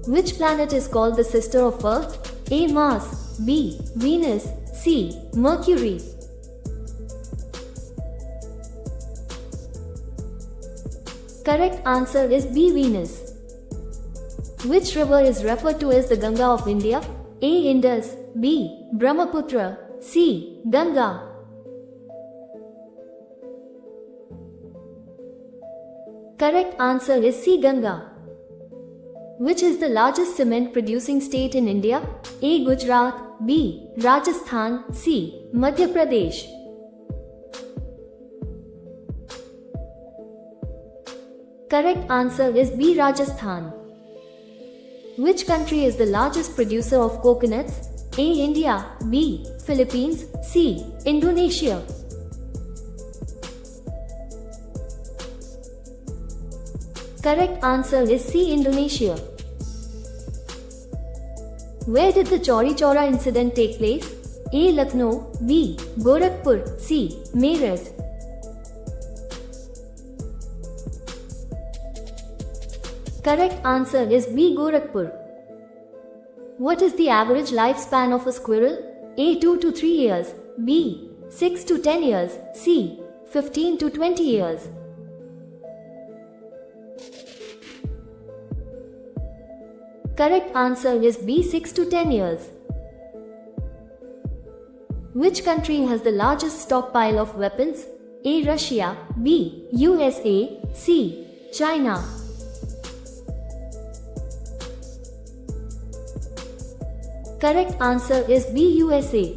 Which planet is called the sister of Earth? A. Mars, B. Venus, C. Mercury. Correct answer is B. Venus. Which river is referred to as the Ganga of India? A. Indus, B. Brahmaputra, C. Ganga. Correct answer is C. Ganga. Which is the largest cement producing state in India? A. Gujarat, B. Rajasthan, C. Madhya Pradesh. Correct answer is B. Rajasthan. Which country is the largest producer of coconuts? A. India, B. Philippines, C. Indonesia. Correct answer is C. Indonesia. Where did the Chauri Chaura incident take place? A. Lucknow, B. Gorakhpur, C. Meerut. Correct answer is B. Gorakhpur. What is the average lifespan of a squirrel? A. 2 to 3 years, B. 6 to 10 years, C. 15 to 20 years. Correct answer is B. 6 to 10 years. Which country has the largest stockpile of weapons? A. Russia, B. USA, C. China. Correct answer is B. USA.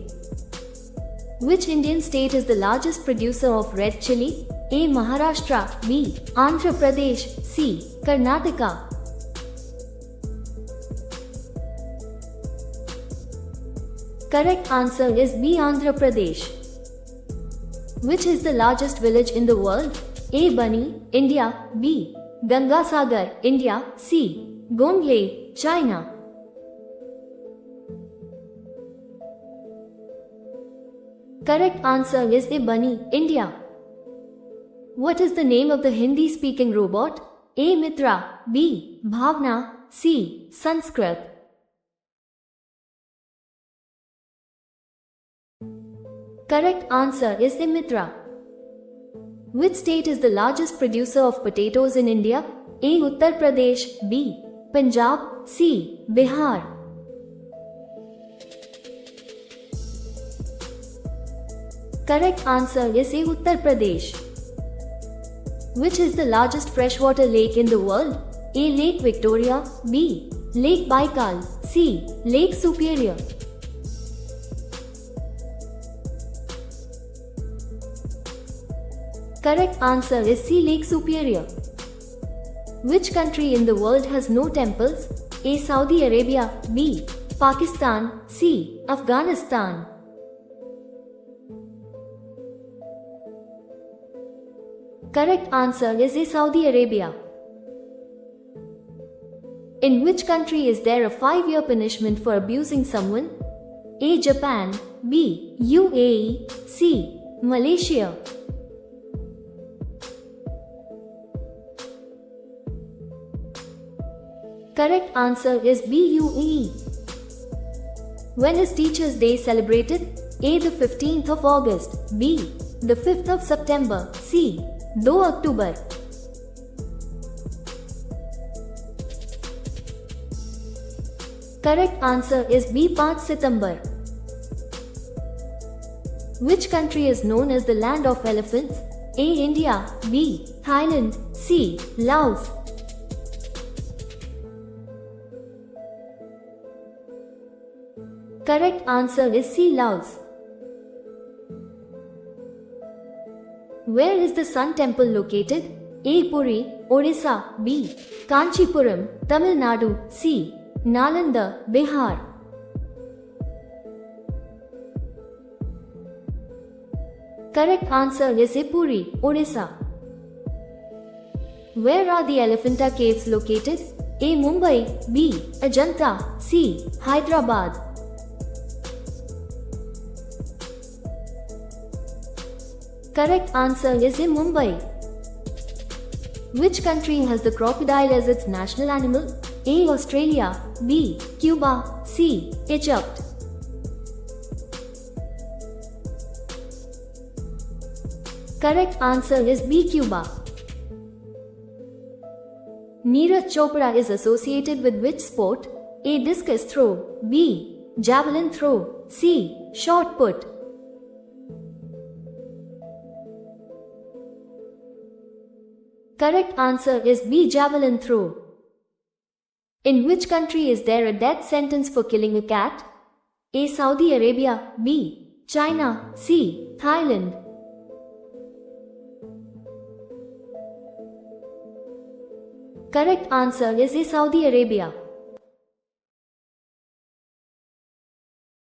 Which Indian state is the largest producer of red chili? A. Maharashtra, B. Andhra Pradesh, C. Karnataka. Correct answer is B. Andhra Pradesh. Which is the largest village in the world? A. Bani, India, B. Gangasagar, India, C. Gonglei, China. Correct answer is A. Bani, India. What is the name of the Hindi-speaking robot? A. Mitra, B. Bhavna, C. Sanskrit. Correct answer is A. Mitra. Which state is the largest producer of potatoes in India? A. Uttar Pradesh, B. Punjab, C. Bihar. Correct answer is A. Uttar Pradesh. Which is the largest freshwater lake in the world? A. Lake Victoria, B. Lake Baikal, C. Lake Superior. Correct answer is C. Lake Superior. Which country in the world has no temples? A. Saudi Arabia, B. Pakistan, C. Afghanistan. Correct answer is A. Saudi Arabia. In which country is there a 5-year punishment for abusing someone? A. Japan, B. UAE, C. Malaysia. Correct answer is B. UAE. When is Teachers' Day celebrated? A. The 15th of August, B. The 5th of September, C. 2 October. Correct answer is B. 5 September. Which country is known as the land of elephants? A. India, B. Thailand, C. Laos. Correct answer is C. Laos. Where is the Sun Temple located? A. Puri, Odisha, B. Kanchipuram, Tamil Nadu, C. Nalanda, Bihar. Correct answer is A. Puri, Odisha. Where are the Elephanta caves located? A. Mumbai, B. Ajanta, C. Hyderabad. Correct answer is A. Mumbai. Which country has the crocodile as its national animal? A. Australia, B. Cuba, C. Egypt. Correct answer is B. Cuba. Neeraj Chopra is associated with which sport? A. Discus throw, B. Javelin throw, C. Shot put. Correct answer is B. Javelin throw. In which country is there a death sentence for killing a cat? A. Saudi Arabia, B. China, C. Thailand. Correct answer is A. Saudi Arabia.